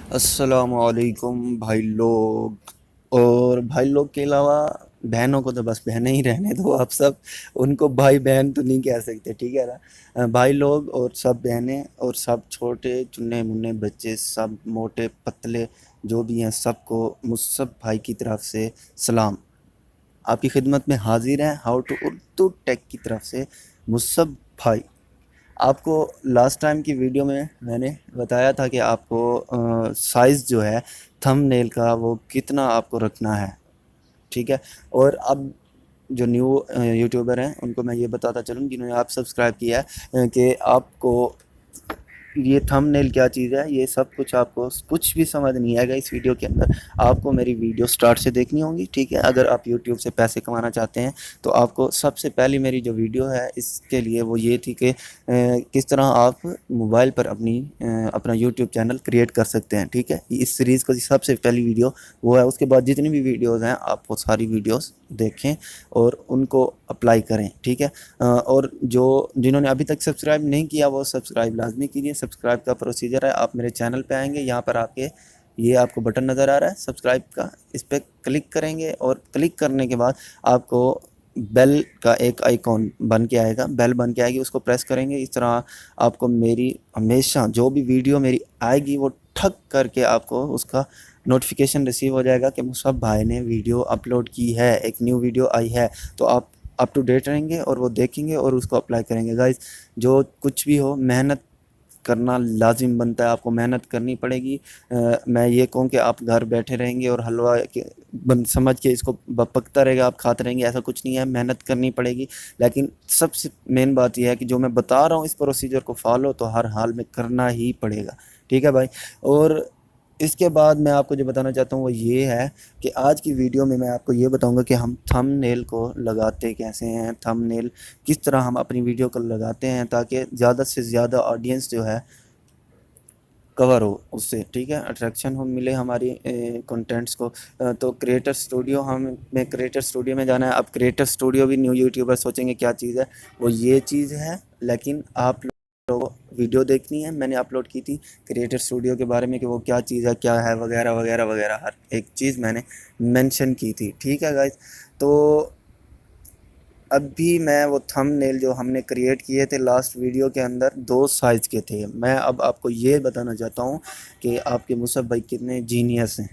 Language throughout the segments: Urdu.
السلام علیکم بھائی لوگ، اور بھائی لوگ کے علاوہ بہنوں کو تو بس بہنیں ہی رہنے دو آپ سب. ان کو بھائی بہن تو نہیں کہہ سکتے، ٹھیک ہے نا؟ بھائی لوگ اور سب بہنیں اور سب چھوٹے چنے منے بچے، سب موٹے پتلے جو بھی ہیں، سب کو مصعب بھائی کی طرف سے سلام. آپ کی خدمت میں حاضر ہیں ہاؤ ٹو اردو ٹیک کی طرف سے مصعب بھائی. آپ کو لاسٹ ٹائم کی ویڈیو میں نے بتایا تھا کہ آپ کو سائز جو ہے تھم نیل کا وہ کتنا آپ کو رکھنا ہے، ٹھیک ہے؟ اور اب جو نیو یوٹیوبر ہیں ان کو میں یہ بتاتا چلوں جنہوں نے آپ سبسکرائب کیا ہے کہ آپ کو یہ تھم نیل کیا چیز ہے. یہ سب کچھ آپ کو کچھ بھی سمجھ نہیں آئے گا اس ویڈیو کے اندر. آپ کو میری ویڈیو سٹارٹ سے دیکھنی ہوگی، ٹھیک ہے؟ اگر آپ یوٹیوب سے پیسے کمانا چاہتے ہیں تو آپ کو سب سے پہلی میری جو ویڈیو ہے اس کے لیے وہ یہ تھی کہ کس طرح آپ موبائل پر اپنا یوٹیوب چینل کریٹ کر سکتے ہیں، ٹھیک ہے؟ اس سیریز کا سب سے پہلی ویڈیو وہ ہے. اس کے بعد جتنی بھی ویڈیوز ہیں آپ وہ ساری ویڈیوز دیکھیں اور ان کو اپلائی کریں، ٹھیک ہے؟ اور جنہوں نے ابھی تک سبسکرائب نہیں کیا وہ سبسکرائب لازمی کیجیے. سبسکرائب کا پروسیجر ہے، آپ میرے چینل پہ آئیں گے، یہاں پر یہ آپ کو بٹن نظر آ رہا ہے سبسکرائب کا، اس پہ کلک کریں گے اور کلک کرنے کے بعد آپ کو بیل کا ایک آئیکن بن کے آئے گا، بیل بن کے آئے گی، اس کو پریس کریں گے. اس طرح آپ کو میری ہمیشہ جو بھی ویڈیو میری آئے گی وہ ٹھک کر کے آپ کو اس کا نوٹیفیکیشن ریسیو ہو جائے گا کہ مصعب بھائی نے ویڈیو اپلوڈ کی ہے، ایک نیو ویڈیو آئی ہے. تو آپ اپ ٹو ڈیٹ رہیں گے اور وہ دیکھیں گے اور اس کو اپلائی کریں گے. گائز، جو کچھ بھی ہو محنت کرنا لازم بنتا ہے، آپ کو محنت کرنی پڑے گی. میں یہ کہوں کہ آپ گھر بیٹھے رہیں گے اور حلوہ سمجھ کے اس کو پکتا رہے گا آپ کھاتے رہیں گے، ایسا کچھ نہیں ہے. محنت کرنی پڑے گی، لیکن سب سے مین بات یہ ہے کہ جو میں بتا رہا ہوں اس پروسیجر کو فالو تو ہر حال میں کرنا ہی پڑے گا، ٹھیک ہے بھائی؟ اور اس کے بعد میں آپ کو جو بتانا چاہتا ہوں وہ یہ ہے کہ آج کی ویڈیو میں آپ کو یہ بتاؤں گا کہ ہم تھم نیل کو لگاتے کیسے ہیں، تھم نیل کس طرح ہم اپنی ویڈیو کو لگاتے ہیں تاکہ زیادہ سے زیادہ آڈینس جو ہے کور ہو اس سے، ٹھیک ہے؟ اٹریکشن ہو ملے ہماری کنٹینٹس کو. تو کریٹر اسٹوڈیو میں کریٹر اسٹوڈیو میں جانا ہے. اب کریٹر اسٹوڈیو بھی نیو یوٹیوبر سوچیں گے کیا چیز ہے، وہ یہ چیز ہے. لیکن آپ لوگوں کو ویڈیو دیکھنی ہے، میں نے اپلوڈ کی تھی کریٹر اسٹوڈیو کے بارے میں کہ وہ کیا چیز ہے، کیا ہے، وغیرہ وغیرہ وغیرہ، ہر ایک چیز میں نے مینشن کی تھی، ٹھیک ہے گائز؟ تو اب بھی میں وہ تھم نیل جو ہم نے کریٹ کیے تھے لاسٹ ویڈیو کے اندر 2 سائز کے تھے. میں اب آپ کو یہ بتانا چاہتا ہوں کہ آپ کے مصعب بھائی کتنے جینیس ہیں.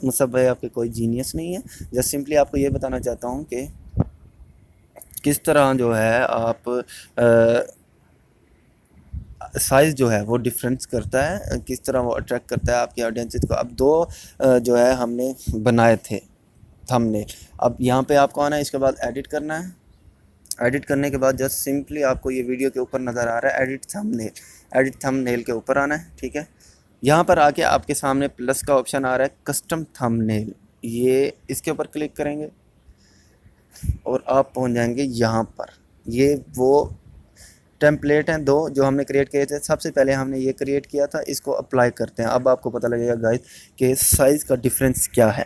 مصعب بھائی آپ کے کوئی جینیس نہیں ہے، جسٹ سمپلی آپ کو یہ بتانا چاہتا ہوں کہ کس طرح جو ہے آپ سائز جو ہے وہ ڈفرینس کرتا ہے، کس طرح وہ اٹریکٹ کرتا ہے آپ کی آڈینسز کو. اب 2 جو ہے ہم نے بنائے تھے تھم نیل. اب یہاں پہ آپ کو آنا ہے، اس کے بعد ایڈٹ کرنا ہے. ایڈٹ کرنے کے بعد جسٹ سمپلی آپ کو یہ ویڈیو کے اوپر نظر آ رہا ہے ایڈٹ تھم نیل. ایڈٹ تھم نیل کے اوپر آنا ہے، ٹھیک ہے؟ یہاں پر آ کے آپ کے سامنے پلس کا آپشن آ رہا ہے کسٹم تھم نیل. یہ اس کے اوپر کلک کریں گے اور آپ پہنچ جائیں گے یہاں پر. یہ وہ ٹیمپلیٹ ہیں 2 جو ہم نے کریٹ کیے تھے. سب سے پہلے ہم نے یہ کریٹ کیا تھا، اس کو اپلائی کرتے ہیں. اب آپ کو پتہ لگے گا گائز کہ سائز کا ڈفرینس کیا ہے.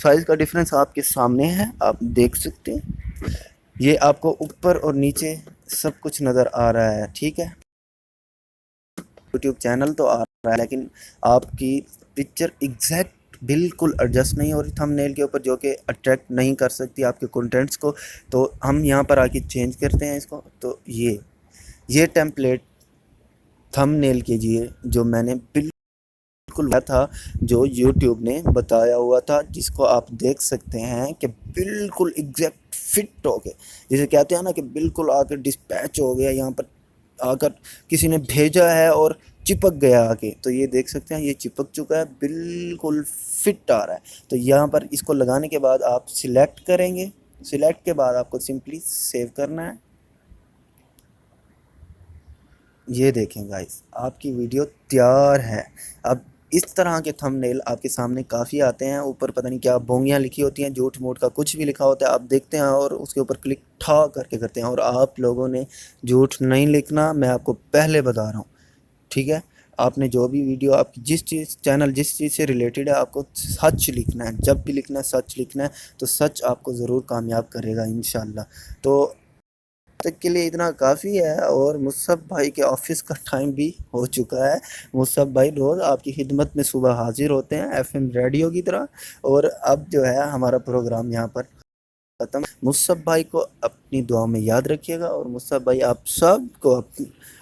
سائز کا ڈفرینس آپ کے سامنے ہے، آپ دیکھ سکتے ہیں. یہ آپ کو اوپر اور نیچے سب کچھ نظر آ رہا ہے، ٹھیک ہے؟ یوٹیوب چینل تو آ رہا ہے لیکن آپ کی پکچر ایگزیکٹ بالکل ایڈجسٹ نہیں ہو رہی تھم نیل کے اوپر، جو کہ اٹریکٹ نہیں کر سکتی آپ کے کنٹینٹس کو. تو ہم یہاں پر آ کے چینج کرتے ہیں اس کو. تو یہ ٹیمپلیٹ تھم نیل کیجیے جو میں نے بالکل تھا، جو یوٹیوب نے بتایا ہوا تھا، جس کو آپ دیکھ سکتے ہیں کہ بالکل ایگزیکٹ فٹ ہو گئے. جسے کہتے ہیں نا کہ بالکل آ کر ڈسپیچ ہو گیا، یہاں پر آ کر کسی نے بھیجا ہے اور چپک گیا آ کے. تو یہ دیکھ سکتے ہیں یہ چپک چکا ہے، بالکل فٹ آ رہا ہے. تو یہاں پر اس کو لگانے کے بعد آپ سلیکٹ کریں گے. سلیکٹ کے بعد آپ کو سمپلی سیو کرنا ہے. یہ دیکھیں گائز آپ کی ویڈیو تیار ہے. اب اس طرح کے تھم نیل آپ کے سامنے کافی آتے ہیں. اوپر پتہ نہیں کیا بونگیاں لکھی ہوتی ہیں، جھوٹ موٹ کا کچھ بھی لکھا ہوتا ہے، آپ دیکھتے ہیں اور اس کے اوپر کلک ٹھا کر کے کرتے ہیں. اور آپ لوگوں نے جھوٹ نہیں لکھنا، میں آپ کو پہلے بتا رہا ہوں، ٹھیک ہے؟ آپ نے جو بھی ویڈیو آپ کی جس چیز سے ریلیٹڈ ہے، آپ کو سچ لکھنا ہے. جب بھی لکھنا ہے سچ لکھنا ہے، تو سچ آپ کو ضرور کامیاب کرے گا انشاءاللہ. تو تک کے لیے اتنا کافی ہے، اور مصعب بھائی کے آفس کا ٹائم بھی ہو چکا ہے۔ مصعب بھائی روز آپ کی خدمت میں صبح حاضر ہوتے ہیں ایف ایم ریڈیو کی طرح، اور اب جو ہے ہمارا پروگرام یہاں پر ختم۔ مصعب بھائی کو اپنی دعا میں یاد رکھیے گا، اور مصعب بھائی آپ سب کو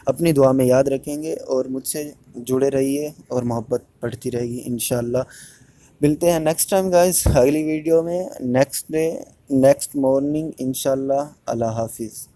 اپنی دعا میں یاد رکھیں گے، اور مجھ سے جڑے رہیے اور محبت بڑھتی رہے گی انشاءاللہ۔ ملتے ہیں نیکسٹ ٹائم گائز اگلی ویڈیو میں، نیکسٹ ڈے، نیکسٹ مارننگ انشاءاللہ۔ اللہ حافظ۔